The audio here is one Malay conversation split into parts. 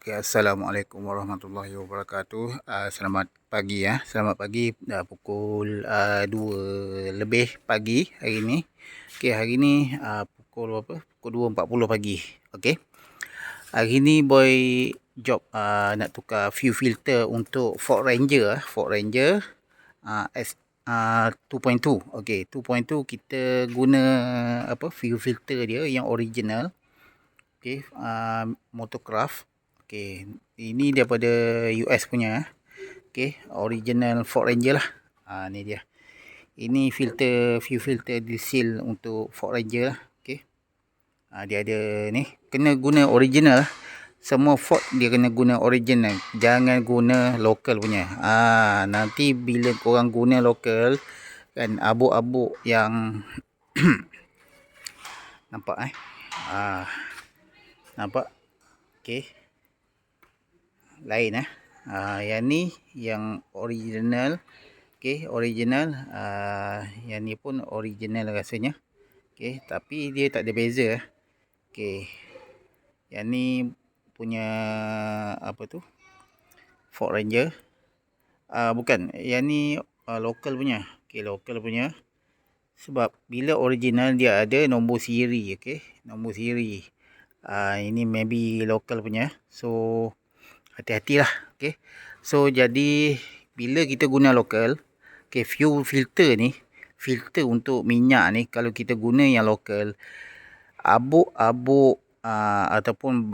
Okay, Assalamualaikum warahmatullahi wabarakatuh. Selamat pagi ya. Selamat pagi. Dah pukul 2 lebih pagi hari ni. Okey, hari ni pukul berapa? Pukul 2.40 pagi. Okey. Hari ni boy job nak tukar fuel filter untuk Ford Ranger. Ford Ranger S 2.2. Okey, 2.2 kita guna fuel filter dia yang original. Okey, Motorcraft. Okey, ini daripada US punya. Okey, original Ford Ranger lah. Ni dia. Ini fuel filter diesel untuk Ford Ranger lah. Okey. Dia ada ni, kena guna original lah. Semua Ford dia kena guna original. Jangan guna local punya. Nanti bila korang guna local kan abuk-abuk yang nampak nampak. Okey. Lain yang ni yang original. Okey, original. Yang ni pun original rasanya. Okey, tapi dia tak ada beza. Okey. Yang ni punya Ford Ranger. Bukan, yang ni local punya. Okey, local punya. Sebab bila original dia ada nombor siri, okey, nombor siri. Ini maybe local punya. So hati-hatilah. Okey. So jadi bila kita guna lokal, okey, fuel filter ni, filter untuk minyak ni, kalau kita guna yang lokal, abuk-abuk ataupun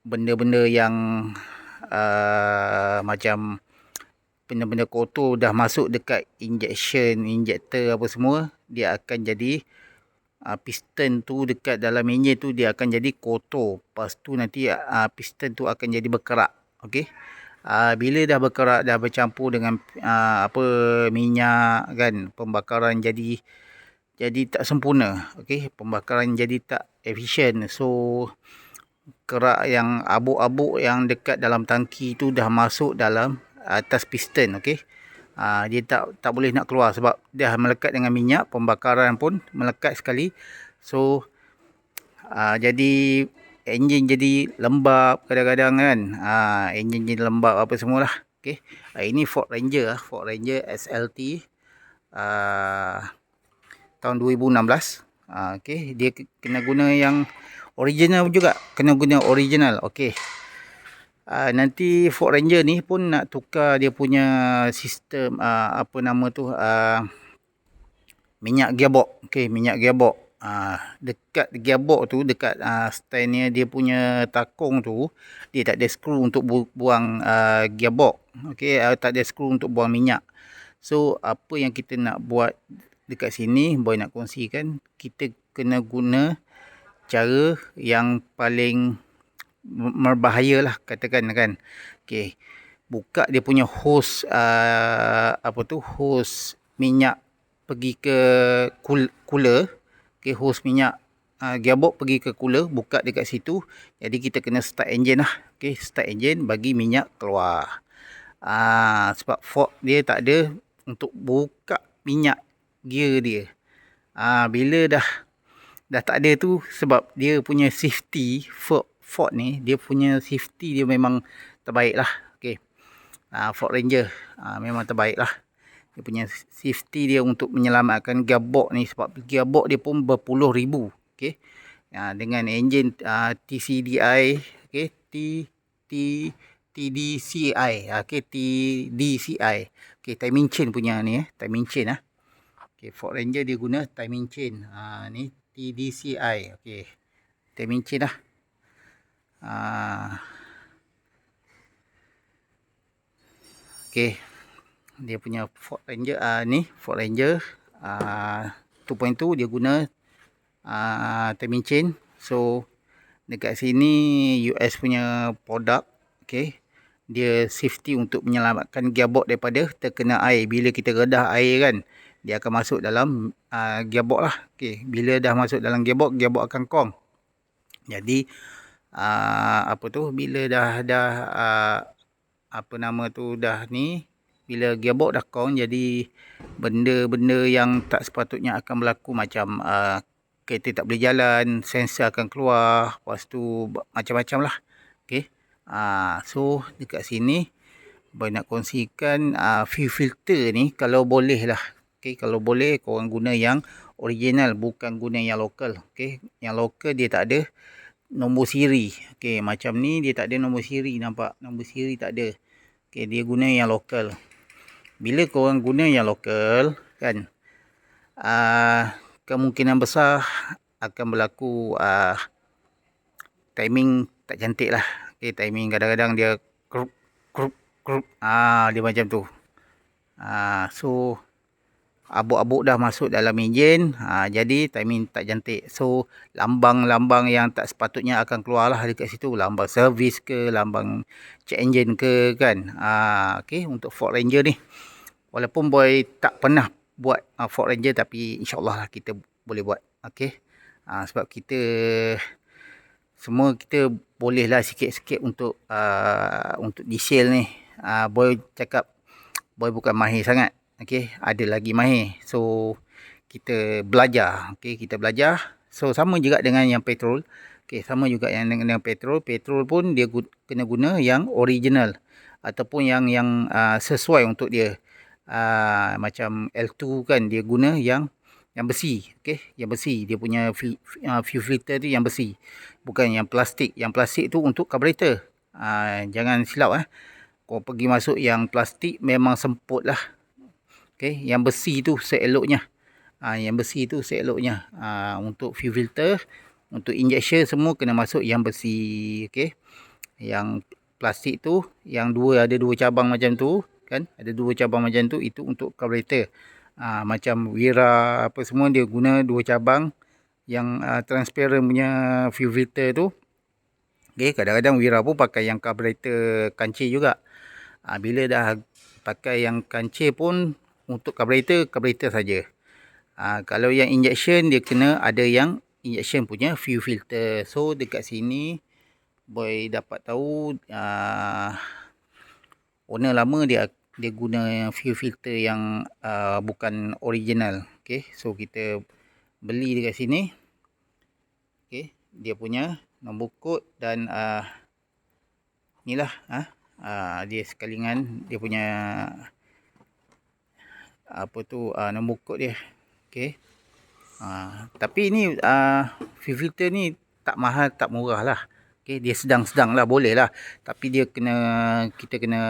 benda-benda yang macam benda-benda kotor dah masuk dekat injector apa semua, dia akan jadi piston tu dekat dalam enjin tu dia akan jadi kotor. Lepas tu nanti piston tu akan jadi berkerak. Okey. Bila dah berkerak, dah bercampur dengan minyak kan, pembakaran jadi tak sempurna. Okey, pembakaran jadi tak efisien. So kerak yang abuk-abuk yang dekat dalam tangki tu dah masuk dalam atas piston. Okey. Dia tak boleh nak keluar sebab dah melekat dengan minyak, pembakaran pun melekat sekali. So jadi enjin jadi lembab kadang-kadang kan. Enjin jadi lembab apa semualah. Okey. Ini Ford Ranger, Ford Ranger SLT tahun 2016. Okey, dia kena guna yang original juga, kena guna original. Okey. Nanti Ford Ranger ni pun nak tukar dia punya sistem minyak gearbox. Okey, minyak gearbox. Dekat gearbox tu, dekat standnya dia punya takung tu, dia tak ada skru untuk buang gearbox. Okey, tak ada skru untuk buang minyak. So apa yang kita nak buat dekat sini, boy nak kongsikan, kita kena guna cara yang paling berbahaya lah, katakan kan. Okey, buka dia punya hose hose minyak pergi ke cooler. Okey, hose minyak gearbox pergi ke cooler, buka dekat situ. Jadi kita kena start engine lah. Okey, start engine, bagi minyak keluar. Sebab Ford dia tak ada untuk buka minyak gear dia. Bila dah tak ada tu, sebab dia punya safety, Ford ni, dia punya safety dia memang terbaik lah. Okay. Ford Ranger memang terbaik lah. Dia punya safety dia untuk menyelamatkan gearbox ni, sebab gearbox dia pun berpuluh ribu. Okay. Dengan enjin TCDI, okay, TDCI, okay, TDCI, okay, timing chain punya ni, timing chain okay, Ford Ranger dia guna timing chain. Ni TDCI, okay, timing chain lah. Okay, dia punya Ford Ranger ni Ford Ranger 2.2 dia guna timing chain. So dekat sini US punya produk. Okay, dia safety untuk menyelamatkan gearbox daripada terkena air. Bila kita redah air kan, dia akan masuk dalam gearbox lah. Okay, bila dah masuk dalam gearbox, gearbox akan kong. Jadi bila dah bila gearbox dah kong, jadi benda-benda yang tak sepatutnya akan berlaku, macam kereta tak boleh jalan, sensor akan keluar, lepas tu macam-macam lah. Okay. So dekat sini boy nak kongsikan fuel filter ni kalau boleh lah. Okay, kalau boleh korang guna yang original, bukan guna yang lokal. Okay, yang lokal dia tak ada nombor siri. Okay, macam ni dia tak ada nombor siri, nampak? Nombor siri tak ada. Okay, dia guna yang lokal. Bila korang guna yang lokal kan, kemungkinan besar akan berlaku timing tak cantik lah. Okay, timing kadang-kadang dia krup krup krup, dia macam tu. So abuk-abuk dah masuk dalam enjin, jadi timing tak cantik. So lambang-lambang yang tak sepatutnya akan keluar lah dekat situ, lambang servis ke, lambang check engine ke kan. Okay, untuk Ford Ranger ni, walaupun boy tak pernah buat Ford Ranger, tapi insyaAllah lah kita boleh buat. Okay, sebab kita semua kita boleh lah sikit-sikit untuk diesel ni. Boy cakap boy bukan mahir sangat. Okay, ada lagi mahir. So kita belajar. Okay, kita belajar. So sama juga dengan yang petrol. Okay, sama juga dengan petrol. Petrol pun dia kena guna yang original ataupun yang sesuai untuk dia. Macam L2 kan, dia guna yang besi. Okay, yang besi. Dia punya fuel filter tu yang besi, bukan yang plastik. Yang plastik tu untuk carburetor. Jangan silap. Kau pergi masuk yang plastik memang semput lah. Okay, yang besi tu seeloknya. Yang besi tu seeloknya. Untuk fuel filter, untuk injection semua kena masuk yang besi. Okay, yang plastik tu, yang ada dua cabang macam tu kan, ada dua cabang macam tu, itu untuk carburetor. Macam Wira apa semua dia guna dua cabang yang transparent punya fuel filter tu. Okay, kadang-kadang Wira pun pakai yang carburetor kancil juga. Bila dah pakai yang kancil pun untuk carburetor saja. Kalau yang injection dia kena ada yang injection punya fuel filter. So dekat sini boy dapat tahu owner lama dia guna fuel filter yang bukan original. Okay, so kita beli dekat sini. Okay, dia punya nombor kod dan inilah dia sekalian dia punya nombor kod dia. Okay, tapi ni fuel filter ni tak mahal tak murah lah. Okay, dia sedang-sedang lah, boleh lah, tapi dia kita kena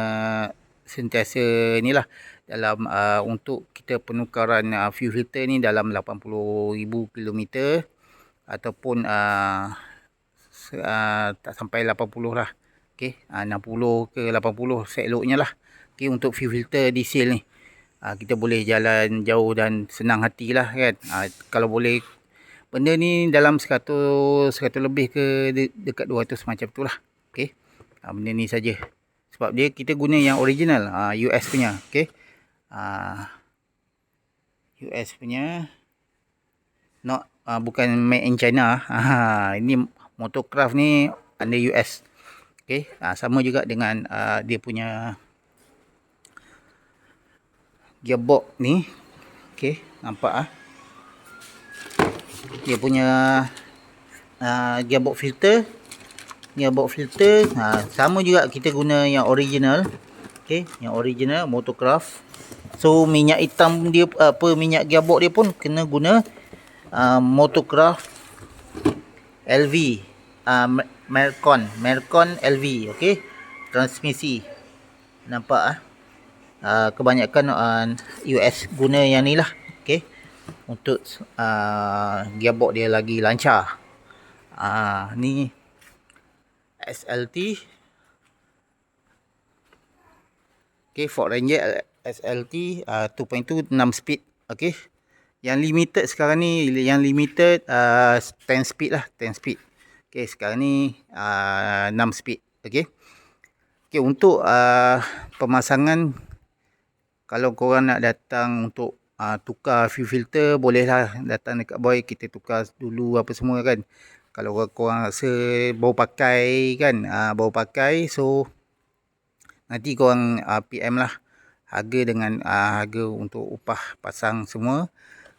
sentiasa inilah dalam untuk kita penukaran fuel filter ni dalam 80,000 kilometer ataupun tak sampai 80 lah. Okay, 60 ke 80 seeloknya lah. Okay, untuk fuel filter diesel ni kita boleh jalan jauh dan senang hati lah kan. Kalau boleh benda ni dalam 100 lebih ke dekat 200 macam tu lah. Okay, benda ni saja. Sebab kita guna yang original, US punya. Okay, US punya, not bukan made in China. Ini Motorcraft ni under US. Okay, sama juga dengan dia punya gearbox ni. Okay, nampak dia punya gearbox filter. Sama juga kita guna yang original. Okay, yang original Motorcraft. So minyak hitam dia, minyak gearbox dia pun kena guna Motorcraft LV, Mercon LV. Okay, transmisi. Nampak kebanyakan US guna yang ni lah. Okay, untuk gearbox dia lagi lancar. Ni SLT. Okay, Ford Ranger SLT 2.2 6 speed. Okay, yang limited sekarang ni, yang limited 10 speed lah, 10 speed. Okay, sekarang ni 6 speed. Okay, untuk pemasangan, kalau korang nak datang untuk tukar fuel filter, bolehlah datang dekat boy, kita tukar dulu apa semua kan. Kalau korang rasa baru pakai kan, baru pakai, so nanti korang PM lah harga dengan harga untuk upah pasang semua.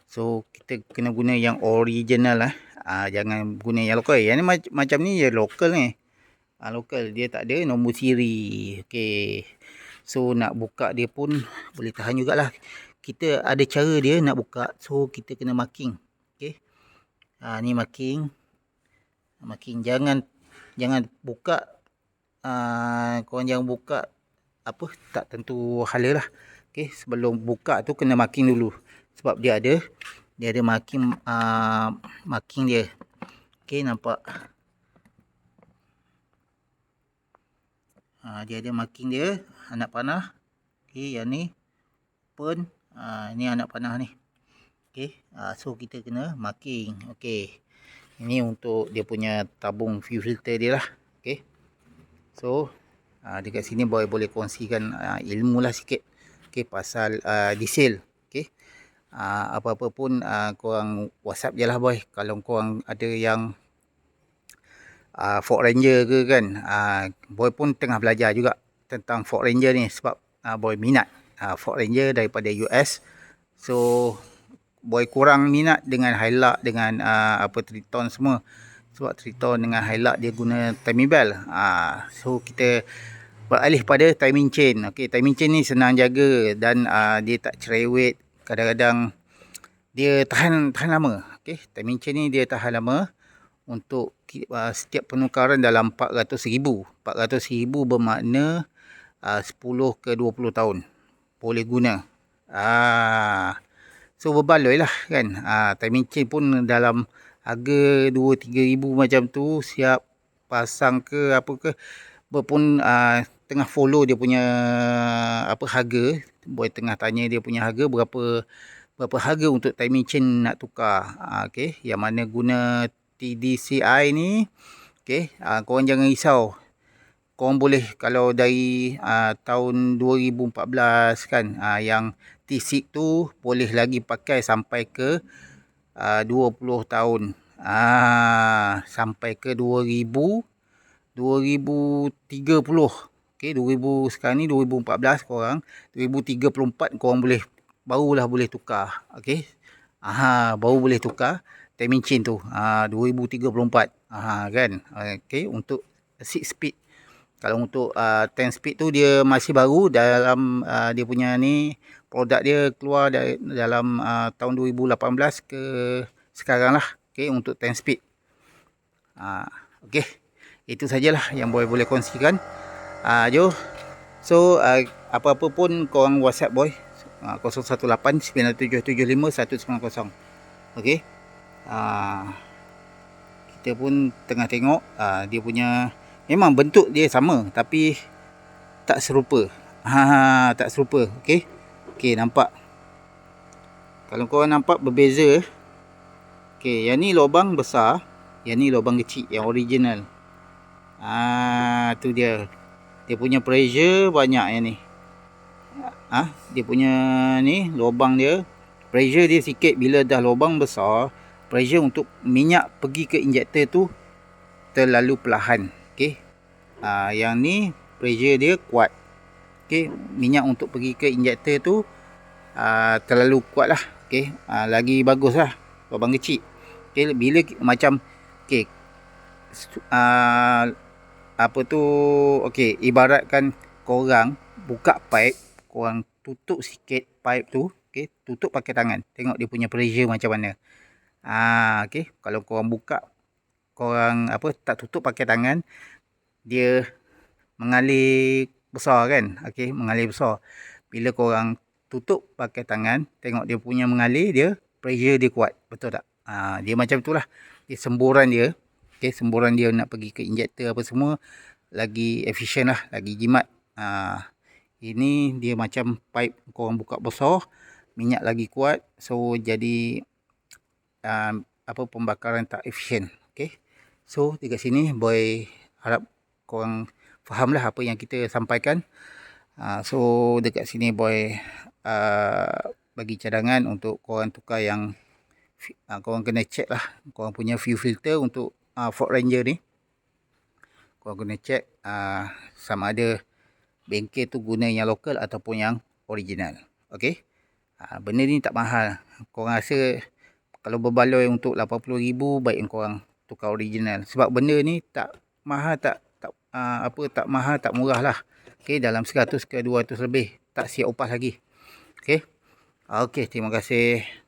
So kita kena guna yang original lah, jangan guna yang lokal. Yang ni macam ni je lokal ni. Lokal. Dia tak ada nombor siri. Okey. So nak buka dia pun boleh tahan jugalah. Kita ada cara dia nak buka. So kita kena marking. Okey. Ni marking. Marking jangan buka. Korang jangan buka apa tak tentu hala lah. Okey, sebelum buka tu kena marking dulu. Sebab dia ada marking marking dia. Okey, nampak. Dia ada marking dia, anak panah. Okey, yang ni open. Ni anak panah ni. Okey, so kita kena marking. Okey. Ini untuk dia punya tabung fuel filter dia lah. Okey. So, dekat sini boy boleh kongsikan ilmu lah sikit. Okey, pasal diesel. Okey. Apa-apa pun korang WhatsApp je lah boy. Kalau korang ada yang Ford Ranger ke kan, boy pun tengah belajar juga tentang Ford Ranger ni sebab boy minat Ford Ranger daripada US. So boy kurang minat dengan Hilux, dengan Triton semua, sebab Triton dengan Hilux dia guna timing belt. So kita beralih pada timing chain. Okey, timing chain ni senang jaga dan dia tak cerewet. Kadang-kadang dia tahan lama. Okey, timing chain ni dia tahan lama. Untuk setiap penukaran dalam 400,000. 400,000 bermakna 10 ke 20 tahun boleh guna. So berbaloi lah kan. Timing chain pun dalam harga 2-3 ribu macam tu, siap pasang ke apa ke. Pun tengah follow dia punya harga. Boy tengah tanya dia punya harga berapa harga untuk timing chain nak tukar. Okey, yang mana guna TDCI ni. Okey, korang jangan risau. Korang boleh, kalau dari tahun 2014 kan, yang T6 tu boleh lagi pakai sampai ke 20 tahun. Sampai ke 2030. Okey, 2000 sekarang ni 2014 korang, 2034 korang barulah boleh tukar. Okey. Baru boleh tukar timing chain tu 2034 kan. Okey, untuk 6 speed. Kalau untuk 10 speed tu dia masih baru dalam dia punya ni, produk dia keluar dalam tahun 2018 ke sekarang lah. Okey, untuk 10 speed. Okey, itu sajalah yang boy boleh kongsikan. Jo. So apa-apa pun korang WhatsApp boy 018-9775-190. Okey. Kita pun tengah tengok dia punya, memang bentuk dia sama tapi tak serupa. Tak serupa. Okey. Okey, nampak. Kalau korang nampak berbeza. Okey, yang ni lubang besar, yang ni lubang kecil, yang original. Tu dia. Dia punya pressure banyak yang ni. Dia punya ni lubang dia, pressure dia sikit. Bila dah lubang besar, pressure untuk minyak pergi ke injektor tu terlalu perlahan. Okey. Yang ni pressure dia kuat. Okey, minyak untuk pergi ke injektor tu terlalu kuat lah. Okey, lagi bagus lah lubang kecil. Okey, bila macam okey, okey, ibaratkan korang buka pipe, korang tutup sikit pipe tu. Okey, tutup pakai tangan. Tengok dia punya pressure macam mana. Okey, kalau korang buka, korang tak tutup pakai tangan, dia mengalir besar kan. Okey, mengalir besar. Bila korang tutup pakai tangan, tengok dia punya mengalir, dia pressure dia kuat. Betul tak? Dia macam itulah. Dia semburan dia. Okey, semburan dia nak pergi ke injektor apa semua lagi efisien lah, lagi jimat. Ini dia macam pipe korang buka besar, minyak lagi kuat, so jadi pembakaran tak efisien. Okey. So dekat sini boy harap korang faham lah apa yang kita sampaikan. So dekat sini boy bagi cadangan untuk korang tukar yang korang kena check lah korang punya fuel filter untuk Ford Ranger ni. Korang kena check sama ada bengkel tu guna yang lokal ataupun yang original. Okey. Benda ni tak mahal. Korang rasa kalau berbaloi untuk 80,000, baik korang tukar original. Sebab benda ni tak mahal, tak apa, tak mahal tak murah lah. Okey, dalam 100 ke 200 lebih, tak siap upah lagi. Okey. Okey, terima kasih.